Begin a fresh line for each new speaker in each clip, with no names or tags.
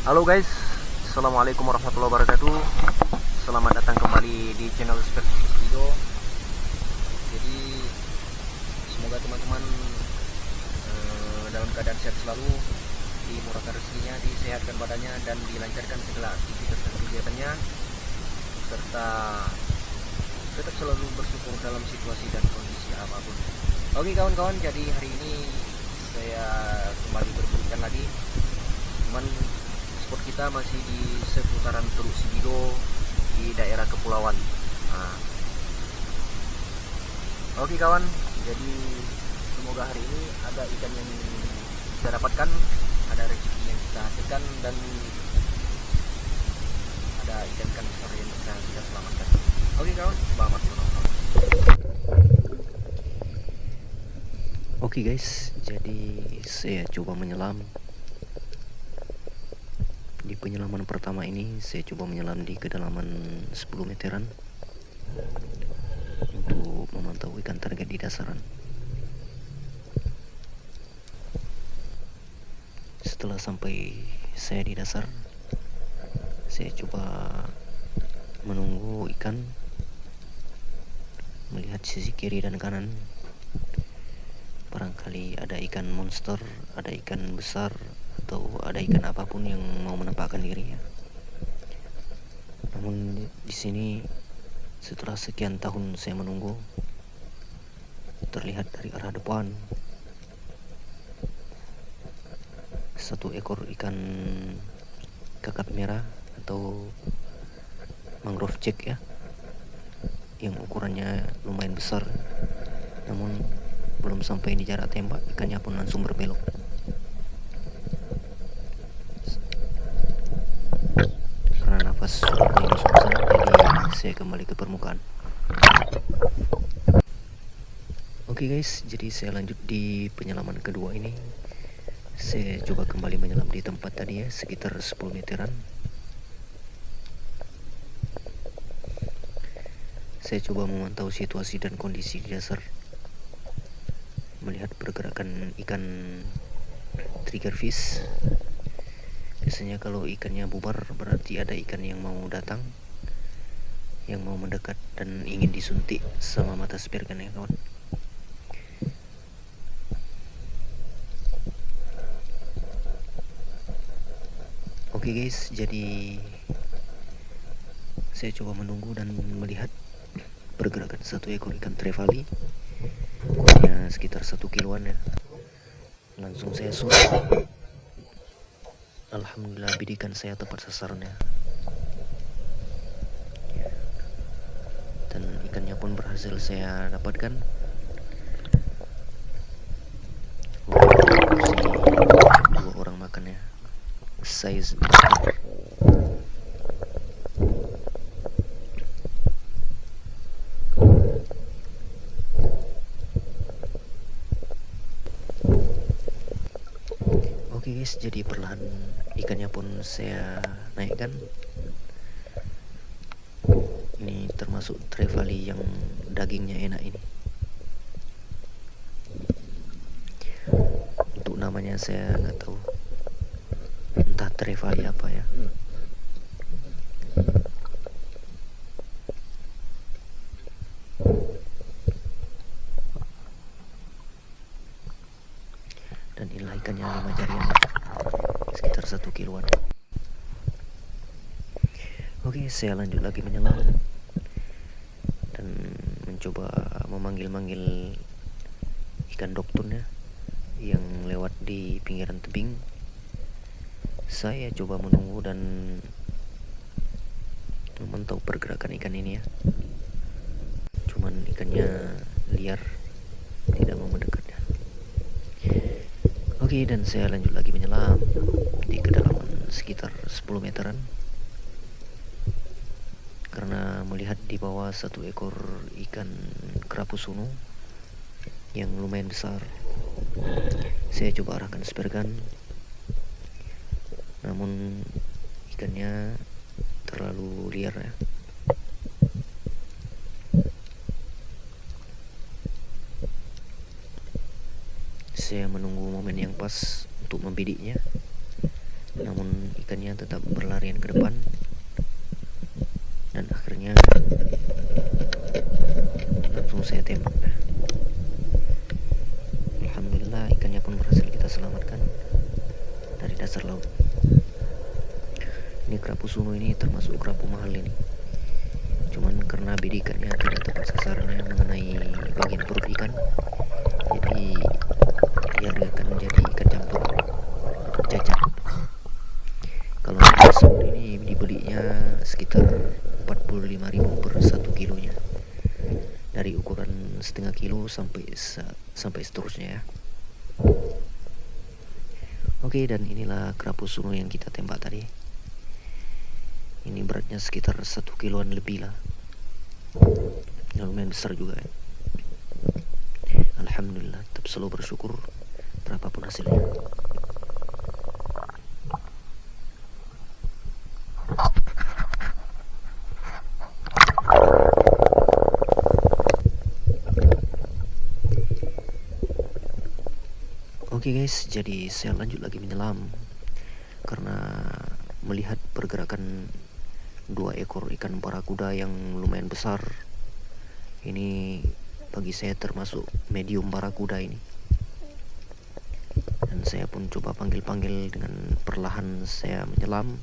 Halo guys, assalamualaikum warahmatullahi wabarakatuh. Selamat datang kembali di channel Seperti Video. Jadi semoga teman-teman dalam keadaan sehat selalu, dimurahkan rezekinya, disehatkan badannya, dan dilancarkan segala aktivitas dan kegiatannya, serta tetap selalu bersyukur dalam situasi dan kondisi apapun. Oke kawan-kawan, jadi hari ini saya kembali berberikan lagi. Cuman spot kita masih di seputaran Teluk Sibido di daerah kepulauan. Nah, oke kawan, jadi semoga hari ini ada ikan yang kita dapatkan, ada rezeki yang kita hasilkan, dan ada ikan-ikan besar yang bisa kita selamatkan. Oke kawan, selamat menonton. Oke guys, jadi saya coba menyelam. Di penyelaman pertama ini saya coba menyelam di kedalaman 10 meteran untuk memantau ikan target di dasaran. Setelah sampai saya di dasar, saya coba menunggu ikan, melihat sisi kiri dan kanan. Barangkali ada ikan monster, ada ikan besar, atau ada ikan apapun yang mau menampakkan diri ya. Namun di sini setelah sekian tahun saya menunggu, terlihat dari arah depan satu ekor ikan kakap merah atau mangrove jack ya, yang ukurannya lumayan besar. Namun belum sampai di jarak tembak, ikannya pun langsung berbelok. Karena nafas sudah mulai ngos-ngosan, jadi saya kembali ke permukaan. Oke guys, jadi saya lanjut di penyelaman kedua ini. Saya coba kembali menyelam di tempat tadi ya, sekitar 10 meteran. Saya coba memantau situasi dan kondisi di dasar, melihat pergerakan ikan triggerfish. Biasanya kalau ikannya bubar berarti ada ikan yang mau datang, yang mau mendekat dan ingin disuntik sama mata speargun ya kawan. Oke guys, jadi saya coba menunggu dan melihat pergerakan satu ekor ikan trevally, ukurannya sekitar 1 kiloan ya. Langsung saya shoot. Alhamdulillah bidikan saya tepat sasarannya, dan ikannya pun berhasil saya dapatkan. Porsi 2 orang makan ya, size besar. Oke guys, jadi perlahan ikannya pun saya naikkan. Ini termasuk trevally yang dagingnya enak ini. Untuk namanya saya nggak tahu, entah trevally apa ya. Dan inilah ikannya, 5 jarian, sekitar 1 kiloan. Oke, saya lanjut lagi menyelam dan mencoba memanggil-manggil ikan doktun ya, yang lewat di pinggiran tebing. Saya coba menunggu dan memantau pergerakan ikan ini ya. Cuman ikannya liar, tidak mau mendekat ya. Oke, dan saya lanjut lagi menyelam di kedalaman sekitar 10 meteran, karena melihat di bawah satu ekor ikan kerapu sunu yang lumayan besar. Saya coba arahkan speargun, namun ikannya terlalu liar ya. Saya menunggu momen yang pas untuk membidiknya, namun ikannya tetap berlarian ke depan, dan akhirnya langsung saya tembak. Alhamdulillah ikannya pun berhasil kita selamatkan dari dasar laut. Ini kerapu suno ini termasuk kerapu mahal ini, cuman karena bidikannya tidak tepat sasarannya mengenai bagian perut ikan, jadi dia akan menjadi ikan campur untuk jajan. Kalau tersebut ini dibelinya sekitar 45.000 per 1 kilonya, dari ukuran setengah kilo sampai seterusnya ya. Oke, dan inilah kerapu suno yang kita tembak tadi. Ini beratnya sekitar 1 kiloan lebih lah, lumayan besar juga ya. Alhamdulillah, tetap selalu bersyukur berapapun hasilnya. Oke guys, jadi saya lanjut lagi menyelam karena melihat pergerakan 2 ekor ikan barakuda yang lumayan besar. Ini bagi saya termasuk medium barakuda ini, dan saya pun coba panggil-panggil dengan perlahan. Saya menyelam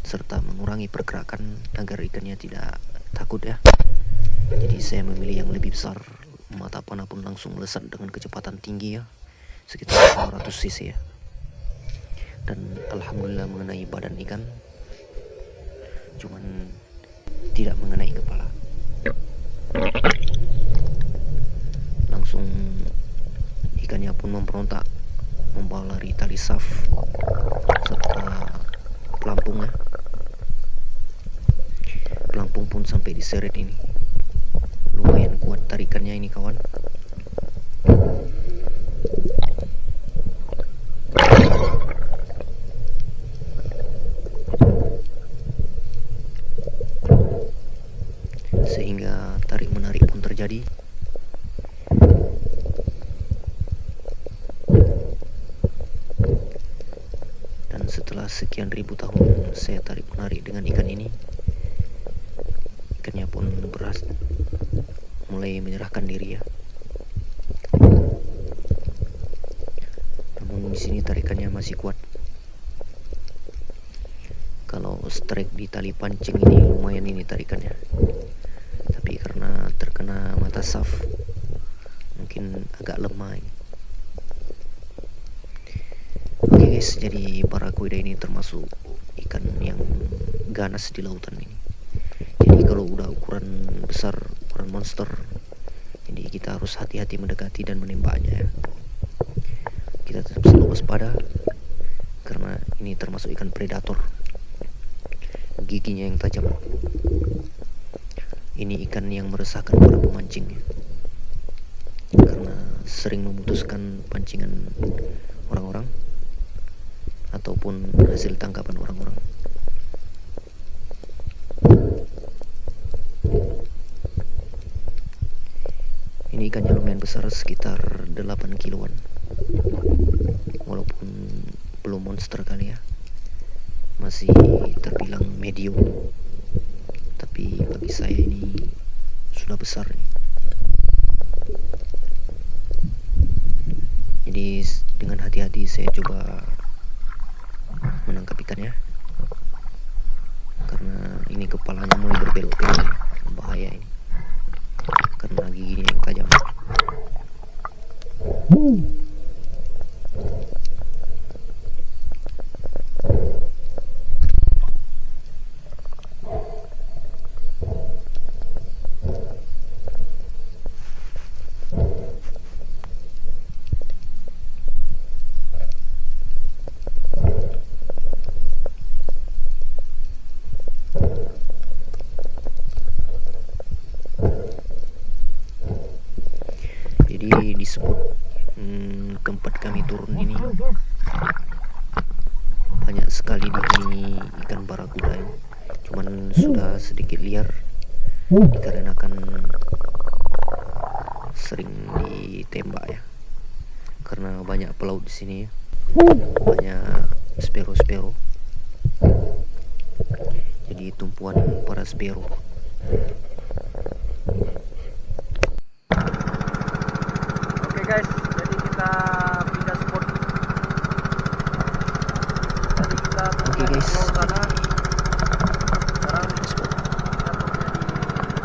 serta mengurangi pergerakan agar ikannya tidak takut ya. Jadi saya memilih yang lebih besar, mata panah pun langsung melesat dengan kecepatan tinggi ya, sekitar 200 cc ya. Dan alhamdulillah mengenai badan ikan, cuman tidak mengenai kepala. Langsung ikannya pun memberontak, membawa lari tali saf serta pelampung ya. Pelampung pun sampai diseret ini. Lumayan kuat tarikannya ini kawan. Sehingga tarik menarik pun terjadi. Dan setelah sekian ribu tahun saya tarik menarik dengan ikan ini, ikannya pun mulai menyerahkan diri ya. Namun di sini tarikannya masih kuat. Kalau strike di tali pancing ini lumayan ini tarikannya, tapi karena terkena mata saf mungkin agak lemah ini. Oke guys, jadi barakuda ini termasuk ikan yang ganas di lautan ini. Jadi kalau udah ukuran besar, ukuran monster, jadi kita harus hati-hati mendekati dan menembaknya ya. Kita tetap selalu waspada karena ini termasuk ikan predator, giginya yang tajam. Ini ikan yang meresahkan para pemancing ya, karena sering memutuskan pancingan orang-orang ataupun hasil tangkapan orang-orang. Ini ikannya lumayan besar, sekitar 8 kiloan. Walaupun belum monster kali ya, masih terbilang medium, tapi bagi saya ini sudah besar nih. Jadi dengan hati-hati saya coba menangkap ikannya, karena ini kepalanya mulai berbelok-belok ya. Bahaya ini karena giginya yang tajam. Jadi disebut tempat kami turun ini banyak sekali dihuni ikan barakuda ini. Cuman sudah sedikit liar dikarenakan sering ditembak ya, karena banyak pelaut di sini ya. Banyak spero-spero. Jadi tumpuan para spero. Oke guys, jadi kita pindah spot. Tadi kita turun di pulau sana. Sekarang kita turunnya di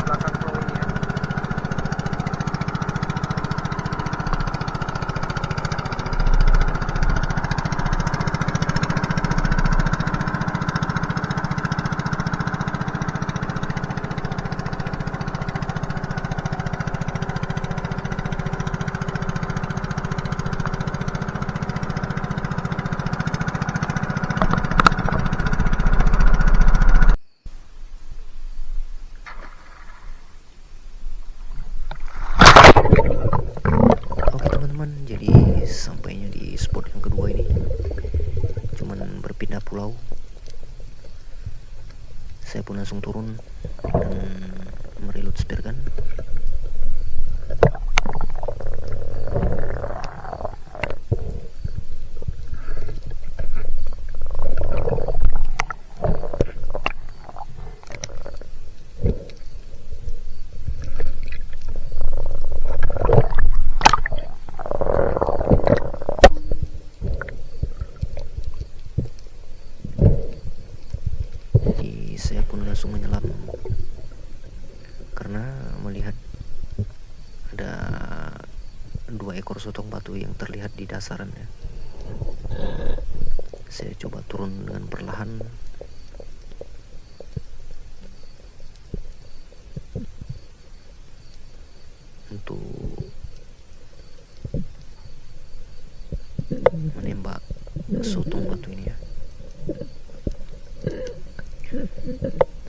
belakang pulau ini ya. Jadi sampainya di spot yang kedua ini cuman berpindah pulau. Saya pun langsung turun dan mereload spare gun. Saya pun langsung menyelam karena melihat ada 2 ekor sotong batu yang terlihat di dasarannya. Saya coba turun dengan perlahan untuk menembak sotong batu ini ya.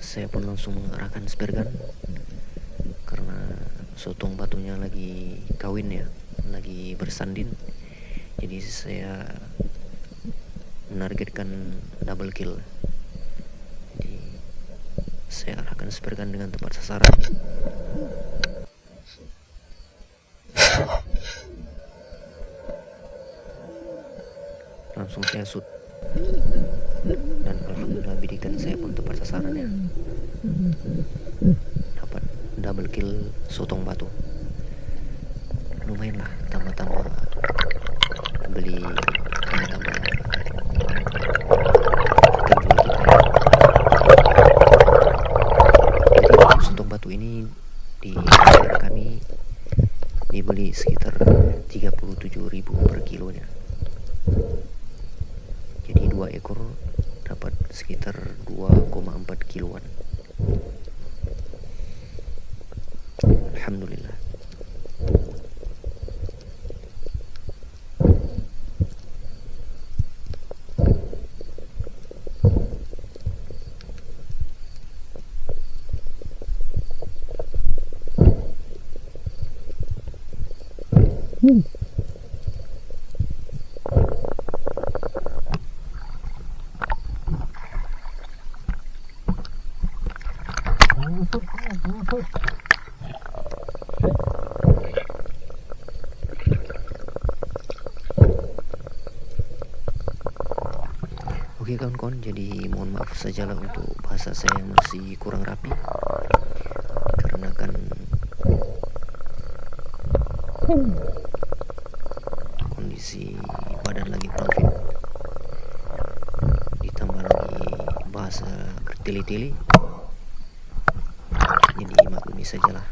Saya pun langsung mengarahkan spare gun karena sotong batunya lagi kawin ya, lagi bersandin. Jadi saya menargetkan double kill. Jadi saya arahkan spare gun dengan tepat sasaran. Langsung saya shoot. Dan alhamdulillah bidikan saya pun tepat sasaran ya. Dapat double kill sotong batu. Lumayan lah, tambah-tambah beli tambah-tambah ikan jual kita ya. Jadi sotong batu ini di daerah kami dibeli sekitar 37.000 per kilonya. Jadi 2 ekor dapat sekitar 2,4 kiloan. Alhamdulillah. Oke kawan-kawan, jadi mohon maaf sajalah untuk bahasa saya yang masih kurang rapi karena kan kondisi badan lagi kurang fit, ditambah lagi bahasa bertele-tele, jadi maklumi sajalah.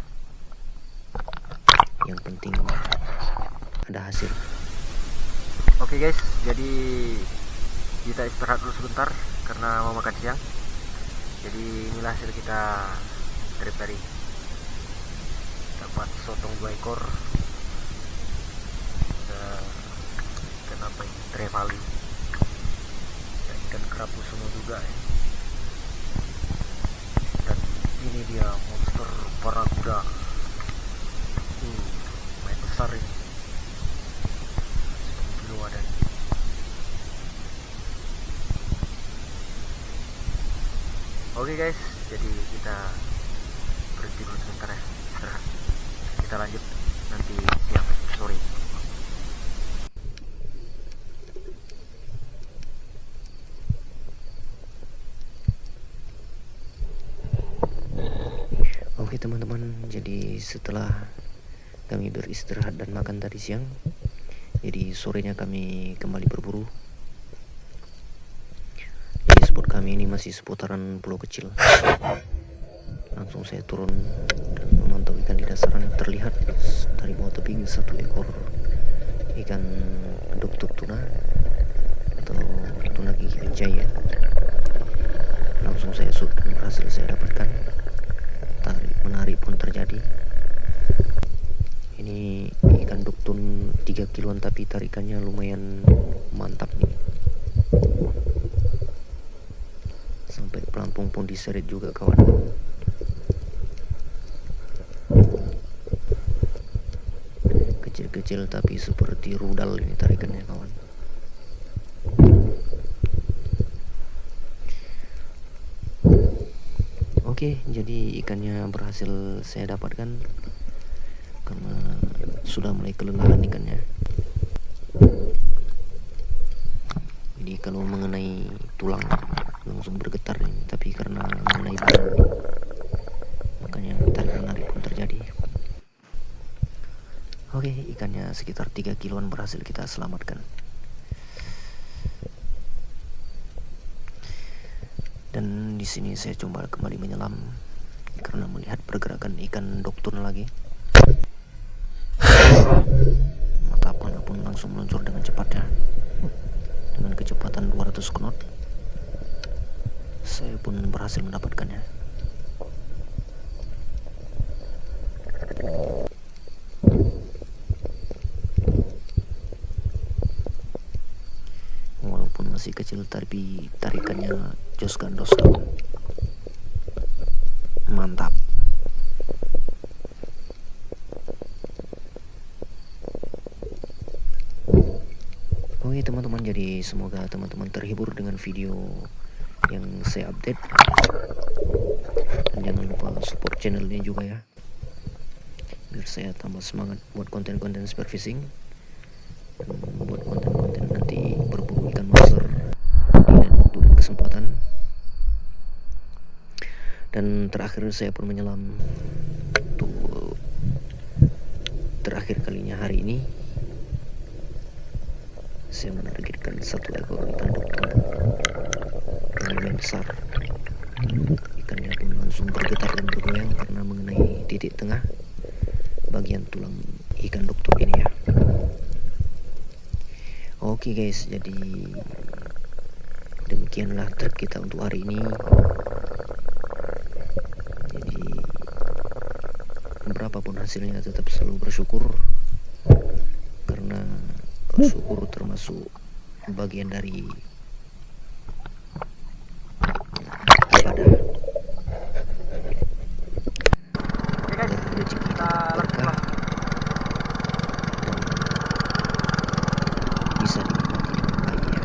Yang penting ada hasil. Oke guys, jadi kita istirahat dulu sebentar karena mau makan siang. Jadi inilah hasil kita trip tadi. Dapat sotong 2 ekor. Ikan apa ini? Trevally. Dan ikan kerapu semua juga ya. Dan ini dia monster barakuda. Main besar ini. 10 kilo ada nih. Oke guys, jadi kita berhenti dulu sebentar ya, istirahat. Kita lanjut nanti siang sore. Oke teman-teman, jadi setelah kami beristirahat dan makan tadi siang, jadi sorenya kami kembali berburu. Jadi spot kami ini masih seputaran pulau kecil. Langsung saya turun dan memantau ikan di dasaran. Terlihat dari bawah tebing satu ekor ikan dokter tuna atau tuna gigi jaya. Langsung saya shoot dan berhasil saya dapatkan. Tarik menarik pun terjadi. Ini ikan duktun 3 kiloan tapi tarikannya lumayan mantap nih. Sampai pelampung pun diseret juga kawan. Kecil-kecil tapi seperti rudal ini tarikannya kawan. Oke, jadi ikannya berhasil saya dapatkan karena sudah mulai kelelahan ikannya. Jadi kalau mengenai tulang langsung bergetar ini, tapi karena mengenai badan makanya tarik-menarik pun terjadi. Oke, ikannya sekitar 3 kiloan berhasil kita selamatkan. Dan di sini saya coba kembali menyelam karena melihat pergerakan ikan doktun lagi. Mata panah pun langsung meluncur dengan cepatnya. Dengan kecepatan 200 knot. Saya pun berhasil mendapatkannya. Walaupun masih kecil tapi tarikannya jos gandos kawan. Mantap. Oke teman-teman, jadi semoga teman-teman terhibur dengan video yang saya update. Dan jangan lupa support channelnya juga ya, biar saya tambah semangat buat konten-konten spearfishing dan buat konten-konten nanti berburu ikan monster di lain waktu dan kesempatan. Dan terakhir saya pun menyelam untuk terakhir kalinya hari ini. Saya menargetkan satu ekor ikan dokter lumayan besar. Ikannya pun langsung bergetar dan bergoyang karena mengenai titik tengah bagian tulang ikan dokter ini ya. Oke guys, jadi demikianlah trip kita untuk hari ini. Jadi berapapun hasilnya tetap selalu bersyukur, karena syukur termasuk bagian dari ibadah. Dan rezeki kita berkah dan bisa dinikmati dengan baik ya.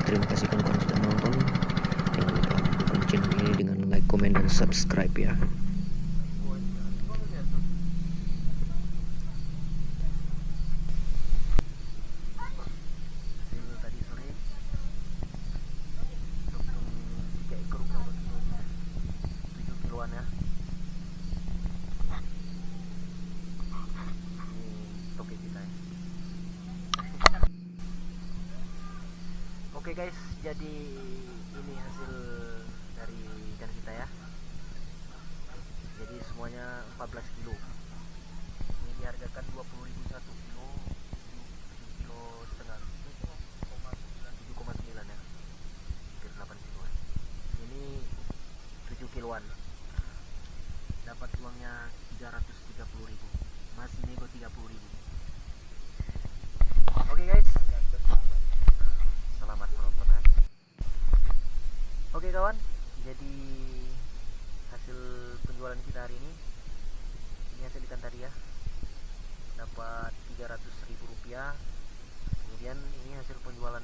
Terima kasih kawan-kawan sudah menonton. Jangan lupa dukung channel ini dengan like, komen, dan subscribe ya. Tadi sore 3 ekor 7 kiloan ya. Ini toke kita ya. Oke guys, jadi ini hasil dari ikan kita ya. Jadi semuanya 14 kilo. Ini dihargakan 20.000 1 kilo, 7 kilo setengah. 7,9 ya. Hampir 8 kilo. Ini 7 kiloan. Dapat uangnya 330.000. Masih nego 30.000. Oke guys. Selamat menonton ya. Oke kawan, jadi hasil penjualan kita hari ini hasil ikan tadi ya, dapat 300.000 rupiah. Kemudian ini hasil penjualan